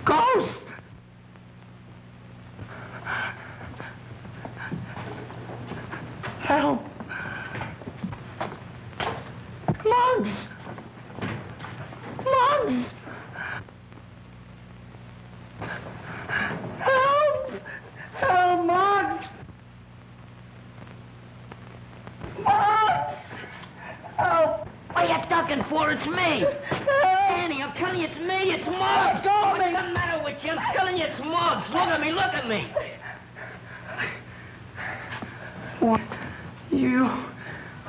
Speaker 5: Ghost! Help! Muggs! Muggs! Help! Help, Muggs! Muggs! Help!
Speaker 10: What are you ducking for? It's me! Danny, I'm telling you it's me! It's Muggs! What's the matter with you? I'm telling you it's Muggs! Look at me! Look at me!
Speaker 12: What?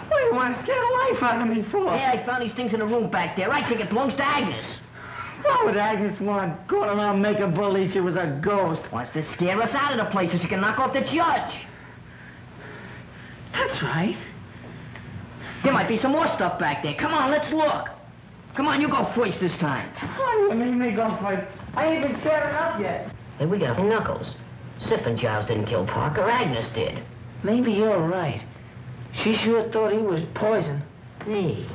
Speaker 12: What do you want to scare the life out of me for?
Speaker 10: Yeah, I found these things in the room back there. I think it belongs to Agnes.
Speaker 12: What would Agnes want? Going around making believe she was a ghost.
Speaker 10: Wants to scare us out of the place so she can knock off the judge.
Speaker 12: That's right.
Speaker 10: There might be some more stuff back there. Come on, let's look. Come on, you go first this time.
Speaker 12: What do you mean me go first? I ain't even set it up yet.
Speaker 5: Hey, we got Knuckles. Sippin' Giles didn't kill Parker. Agnes did.
Speaker 12: Maybe you're right. She sure thought he was poison.
Speaker 5: Hey,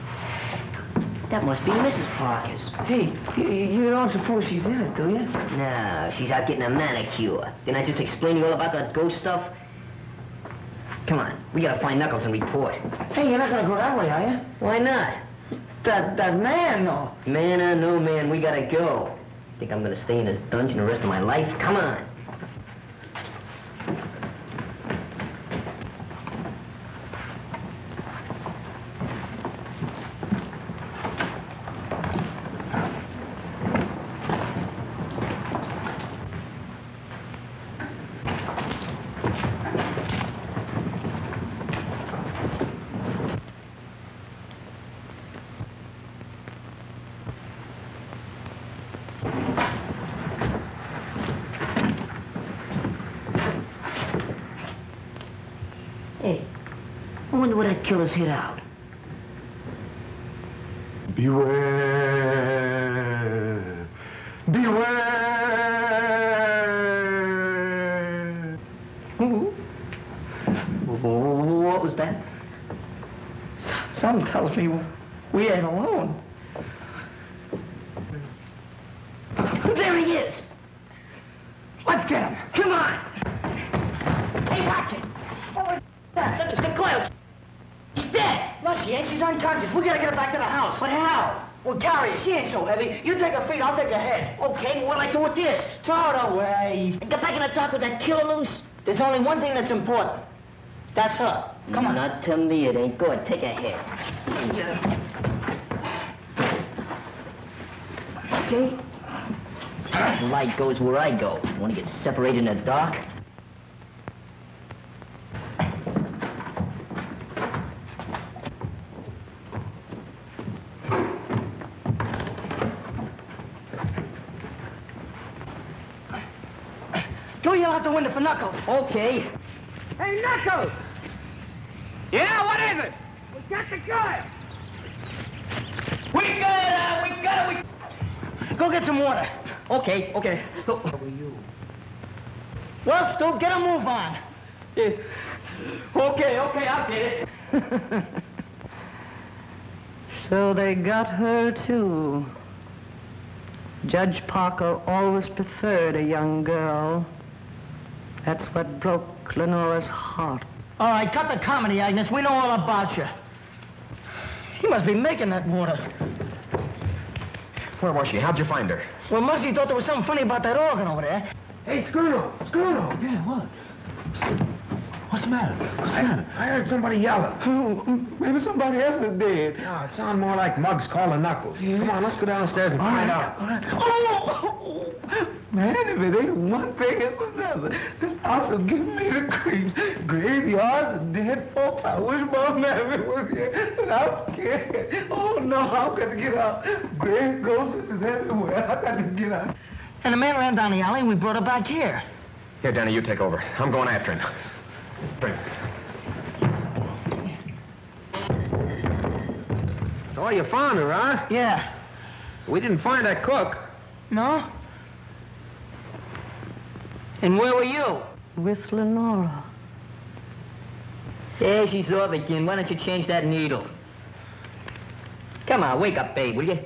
Speaker 5: that must be Mrs. Parker's.
Speaker 12: Hey, you don't suppose she's in it, do you?
Speaker 5: No, she's out getting a manicure. Didn't I just explain to you all about that ghost stuff? Come on, we gotta find Knuckles and report.
Speaker 12: Hey, you're not gonna go that way, are you?
Speaker 5: Why not?
Speaker 12: That man, though.
Speaker 5: Man or no man, we gotta go. Think I'm gonna stay in this dungeon the rest of my life? Come on. wonder where that killer's hid out.
Speaker 6: Beware. Beware.
Speaker 5: What was that?
Speaker 12: Something tells me we ain't alone.
Speaker 5: There he is!
Speaker 12: Let's get him.
Speaker 5: Come on! Hey, watch it! What was that? Look, it's the Cleo. She's dead!
Speaker 12: No, she ain't. She's unconscious. We gotta get her back to the house.
Speaker 5: But how?
Speaker 12: We'll carry her. She ain't so heavy. You take her feet, I'll take her head.
Speaker 5: Okay, well, what'll I do with this?
Speaker 12: Throw it away.
Speaker 5: Get back in the dark with that killer loose?
Speaker 12: There's only one thing that's important. That's her. Come on.
Speaker 5: Not to me, it ain't. Go ahead, take her head.
Speaker 12: Okay.
Speaker 5: The light goes where I go. Want to get separated in the dark?
Speaker 12: Go yell out the window for Knuckles.
Speaker 5: Okay.
Speaker 3: Hey, Knuckles!
Speaker 4: Yeah, what is it?
Speaker 3: We got the guy!
Speaker 4: We got it.
Speaker 12: Go get some water.
Speaker 5: Okay. Go.
Speaker 12: Well, Stu, get a move on.
Speaker 4: Okay, I'll get it.
Speaker 13: So they got her, too. Judge Parker always preferred a young girl. That's what broke Lenora's heart.
Speaker 12: All right, cut the comedy, Agnes. We know all about you. He must be making that water.
Speaker 11: Where was she? How'd you find her?
Speaker 12: Well, Muggsy thought there was something funny about that organ over there.
Speaker 3: Hey, Scruno!
Speaker 14: Yeah, what? What's the matter?
Speaker 3: I heard somebody yelling.
Speaker 14: Maybe somebody else is dead.
Speaker 3: No, it sounded more like Muggs calling Knuckles. Come on, let's go downstairs and find out.
Speaker 14: All right. Oh! Man, if it ain't one thing, it's another. This house is giving me the creeps. Graveyards and dead folks. I wish Mom Maverick was here. And I'm scared. Oh, no, I've got to get out. Grave ghosts is everywhere. I've got to get out.
Speaker 12: And the man ran down the alley and we brought her back here.
Speaker 11: Here, Danny, you take over. I'm going after him. Bring.
Speaker 3: Oh, you found her, huh?
Speaker 12: Yeah.
Speaker 3: We didn't find that cook.
Speaker 12: No? And where were you?
Speaker 13: With Lenora.
Speaker 5: Yeah, she's off again. Why don't you change that needle? Come on, wake up, babe, will you?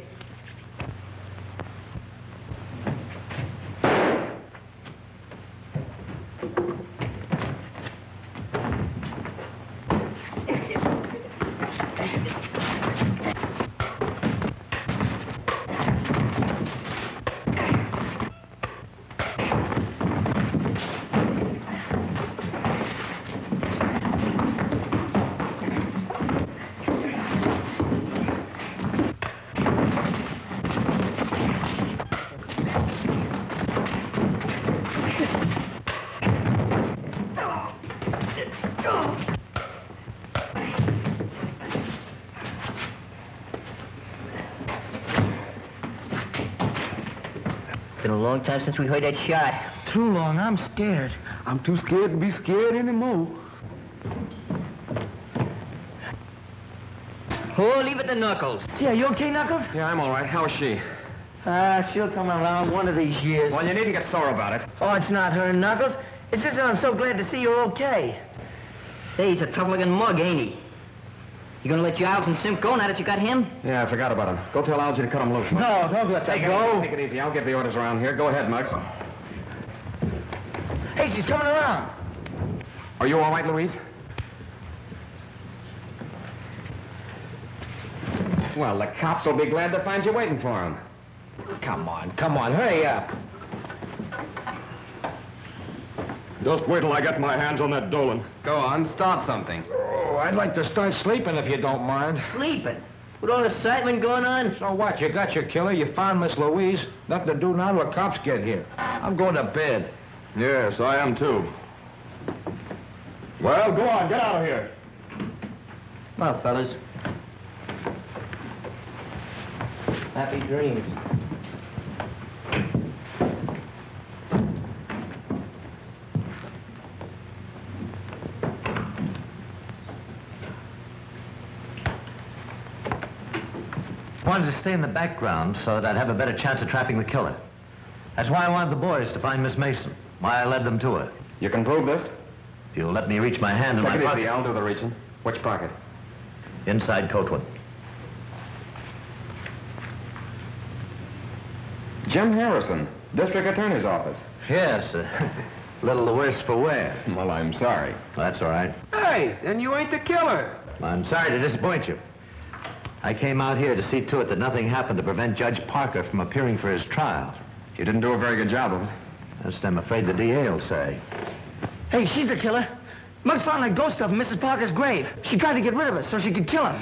Speaker 5: Been a long time since we heard that shot.
Speaker 12: Too long. I'm scared.
Speaker 14: I'm too scared to be scared anymore.
Speaker 5: Oh, leave it to Knuckles.
Speaker 12: Yeah, you okay, Knuckles?
Speaker 11: Yeah, I'm all right. How is she?
Speaker 12: She'll come around one of these years.
Speaker 11: Well, you needn't get sore about it.
Speaker 12: Oh, it's not her, Knuckles. It's just that I'm so glad to see you're okay.
Speaker 5: Hey, he's a tough-looking mug, ain't he? You gonna let Giles and Simp go now that you got him?
Speaker 11: Yeah, I forgot about him. Go tell Algie to cut him loose.
Speaker 12: No, don't let that go.
Speaker 11: Take it easy. I'll give the orders around here. Go ahead, Muggs.
Speaker 12: Hey, she's coming around.
Speaker 11: Are you all right, Louise? Well, the cops will be glad to find you waiting for them.
Speaker 3: Come on, hurry up.
Speaker 2: Just wait till I get my hands on that Dolan.
Speaker 11: Go on, start something.
Speaker 3: Oh, I'd like to start sleeping if you don't mind.
Speaker 5: Sleeping? With all the excitement going on?
Speaker 3: So what? You got your killer, you found Miss Louise. Nothing to do now till the cops get here. I'm going to bed.
Speaker 2: Yes, I am too. Well, go on, get out of here.
Speaker 5: Well, fellas. Happy dreams.
Speaker 15: Wanted to stay in the background so that I'd have a better chance of trapping the killer. That's why I wanted the boys to find Miss Mason, why I led them to her.
Speaker 1: You can prove this?
Speaker 15: If you'll let me reach my hand in my
Speaker 1: pocket.
Speaker 15: pocket.
Speaker 1: Easy, I'll do the reaching. Which pocket?
Speaker 15: Inside coat one.
Speaker 1: Jim Harrison, District Attorney's Office.
Speaker 15: Yes, a little the worse for wear.
Speaker 1: Well, I'm sorry.
Speaker 15: That's all right.
Speaker 11: Hey, then you ain't the killer.
Speaker 15: I'm sorry to disappoint you. I came out here to see to it that nothing happened to prevent Judge Parker from appearing for his trial.
Speaker 1: You didn't do a very good job of it.
Speaker 15: That's what I'm afraid the DA will say.
Speaker 12: Hey, she's the killer. Muggs found that ghost stuff in Mrs. Parker's grave. She tried to get rid of us so she could kill him.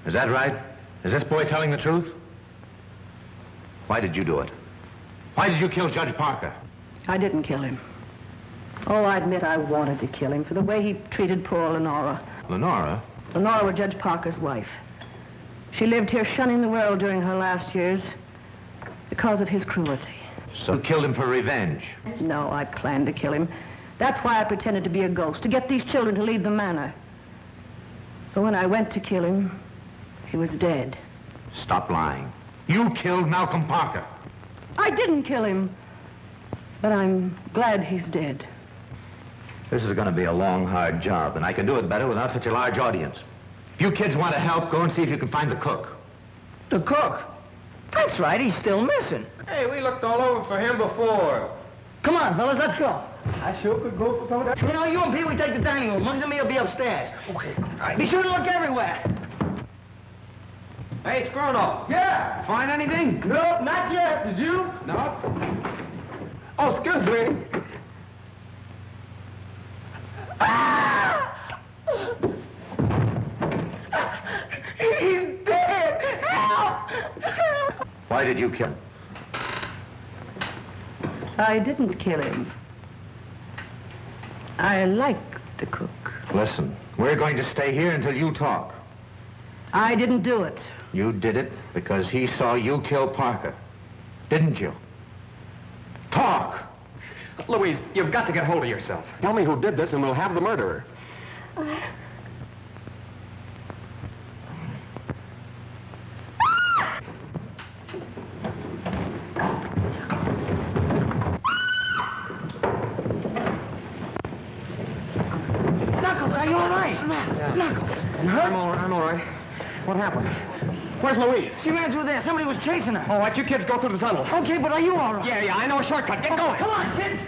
Speaker 15: Is that right? Is this boy telling the truth? Why did you do it? Why did you kill Judge Parker?
Speaker 13: I didn't kill him. Oh, I admit I wanted to kill him for the way he treated poor Lenora.
Speaker 15: Lenora?
Speaker 13: Lenora was Judge Parker's wife. She lived here shunning the world during her last years because of his cruelty.
Speaker 15: So you killed him for revenge?
Speaker 13: No, I planned to kill him. That's why I pretended to be a ghost, to get these children to leave the manor. But when I went to kill him, he was dead.
Speaker 15: Stop lying. You killed Malcolm Parker.
Speaker 13: I didn't kill him, but I'm glad he's dead.
Speaker 15: This is going to be a long, hard job, and I can do it better without such a large audience. If you kids want to help, go and see if you can find the cook.
Speaker 12: The cook? That's right, he's still missing.
Speaker 11: Hey, we looked all over for him before.
Speaker 12: Come on, fellas, let's go.
Speaker 14: I sure could go for some of that.
Speaker 12: You know, you and Pete, we take the dining room. Muggs and me will be upstairs.
Speaker 14: Okay.
Speaker 12: Be sure to look everywhere.
Speaker 11: Hey, Scrono.
Speaker 14: Yeah.
Speaker 11: Find anything?
Speaker 14: No, not yet. Did you?
Speaker 11: No. Oh, excuse me.
Speaker 14: He's dead. Help!
Speaker 15: Why did you kill him?
Speaker 13: I didn't kill him. I liked the cook.
Speaker 15: Listen, we're going to stay here until you talk.
Speaker 13: I didn't do it.
Speaker 15: You did it because he saw you kill Parker. Didn't you? Talk!
Speaker 1: Louise, you've got to get hold of yourself. Tell me who did this and we'll have the murderer.
Speaker 12: Knuckles, are you all right? Knuckles.
Speaker 1: I'm all right. What happened? Where's Louise?
Speaker 12: She ran through there. Somebody was chasing her.
Speaker 1: All right, you kids go through the tunnel.
Speaker 12: Okay, but are you all right?
Speaker 1: Yeah, I know a shortcut. Get going.
Speaker 12: Come on, kids.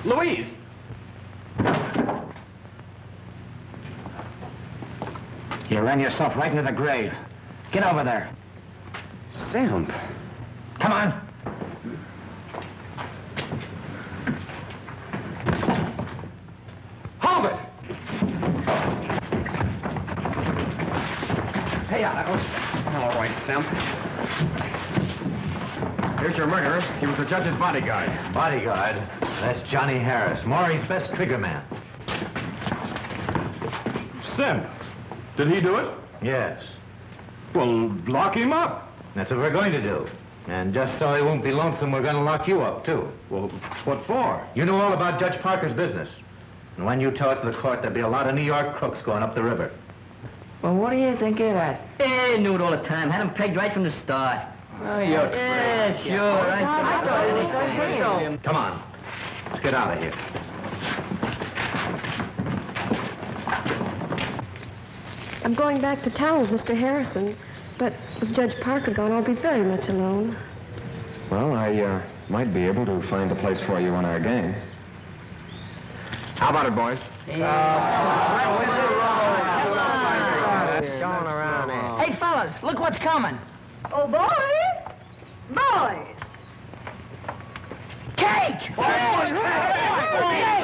Speaker 1: Louise!
Speaker 3: You ran yourself right into the grave. Get over there.
Speaker 1: Sam.
Speaker 3: Come on.
Speaker 1: Hold it! Hey, Knuckles. All right, Sam. Here's your murderer. He was the judge's bodyguard.
Speaker 15: Bodyguard? That's Johnny Harris, Maury's best trigger man.
Speaker 2: Sim, did he do it?
Speaker 15: Yes.
Speaker 2: Well, lock him up.
Speaker 15: That's what we're going to do. And just so he won't be lonesome, we're going to lock you up, too.
Speaker 2: Well, what for?
Speaker 15: You know all about Judge Parker's business. And when you tell it to the court, there'll be a lot of New York crooks going up the river.
Speaker 12: Well, what do you think of that?
Speaker 5: Hey, knew it all the time. Had him pegged right from the start.
Speaker 1: Oh, you're
Speaker 5: Yeah, sure.
Speaker 12: I thought it was real.
Speaker 15: Come on. Let's get out of here.
Speaker 8: I'm going back to town with Mr. Harrison, but with Judge Parker gone, I'll be very much alone.
Speaker 1: Well, I might be able to find a place for you on our gang. How about it, boys?
Speaker 12: Hey, fellas, look what's coming.
Speaker 8: Oh, boys! Boys!
Speaker 12: Cake!
Speaker 8: Hey!